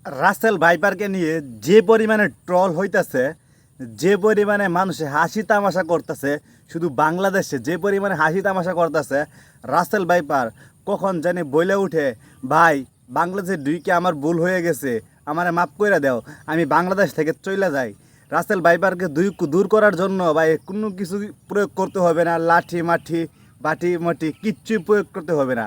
রাসেল ভাইপারকে নিয়ে যে পরিমাণে ট্রল হইতাছে, যে পরিমাণে মানুষে হাসি তামাশা করতেছে, শুধু বাংলাদেশে যে পরিমাণে হাসি তামাশা করতেছে, রাসেল ভাইপার কখন জানি বইলে উঠে, ভাই বাংলাদেশে ঢুইকে আমার ভুল হয়ে গেছে, আমারে মাফ করে দাও, আমি বাংলাদেশ থেকে চলে যাই। রাসেল ভাইপারকে দূর করার জন্য ভাই কোনো কিছু প্রয়োগ করতে হবে না, লাঠি মাঠি বাটি মাটি কিচ্ছুই প্রয়োগ করতে হবে না।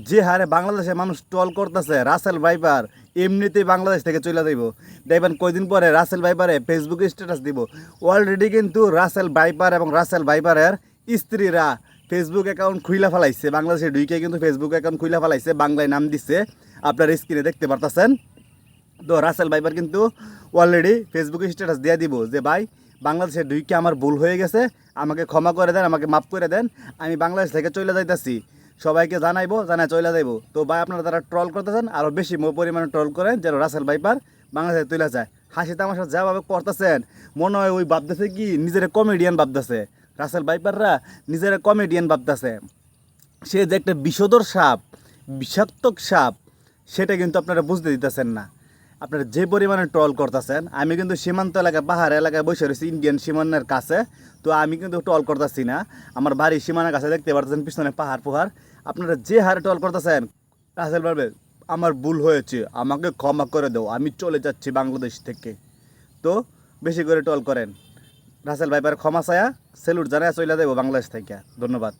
যে হারে বাংলাদেশে মানুষ ট্রল করতেছে রাসেল ভাইপার এমনিতেই বাংলাদেশ থেকে চলে যাইব। দেখবেন কয়দিন পরে রাসেল ভাইপারে ফেসবুকে স্ট্যাটাস দিব। অলরেডি কিন্তু রাসেল ভাইপার এবং রাসেল ভাইপারের স্ত্রীরা ফেসবুক অ্যাকাউন্ট খুইলা ফেলাইছে, বাংলাদেশে ঢুইকে কিন্তু ফেসবুক অ্যাকাউন্ট খুইলা ফেলাইছে, বাংলায় নাম দিচ্ছে, আপনার স্ক্রিনে দেখতে পারতেছেন। তো রাসেল ভাইপার কিন্তু অলরেডি ফেসবুকে স্ট্যাটাস দিয়ে দিব যে ভাই বাংলাদেশে ঢুইকে আমার ভুল হয়ে গেছে, আমাকে ক্ষমা করে দেন, আমাকে মাফ করে দেন, আমি বাংলাদেশ থেকে চলে যাইতেছি, সবাইকে জানাইবো, জানায় চলে যাইবো। তো ভাই আপনারা যারা ট্রল করতেছেন আরও বেশি পরিমাণে ট্রল করেন যেন রাসেল ভাইপার বাংলাদেশে তুলে যায়। হাসি তামাশা যেভাবে করতেছেন মনে হয় ওই ভাবতেছে কি নিজের কমেডিয়ান ভাবতেছে, রাসেল ভাইপাররা নিজের কমেডিয়ান ভাবতেছে। সে যে একটা বিষধর সাপ, বিষাক্তক সাপ, সেটা কিন্তু আপনারা বুঝতে দিতেছেন না। আপনারা যে পরিমাণে ট্রল করতেছেন, আমি কিন্তু সীমান্ত এলাকায় পাহাড় এলাকায় বসে রয়েছি ইন্ডিয়ান সীমান্তের কাছে, তো আমি কিন্তু ট্রল করতেছি না। আমার বাড়ির সীমানার কাছে দেখতে পারতেছেন পিছনে পাহাড় পোহাড়। আপনারা যে হারে ট্রল করতেছেন, রাসেল ভাই আমার ভুল হয়েছে, আমাকে ক্ষমা করে দাও, আমি চলে যাচ্ছি বাংলাদেশ থেকে। তো বেশি করে ট্রল করেন, রাসেল ভাইপার ক্ষমা চায়া সেলুট জানায় চলে দেবো বাংলাদেশ থেকে। ধন্যবাদ।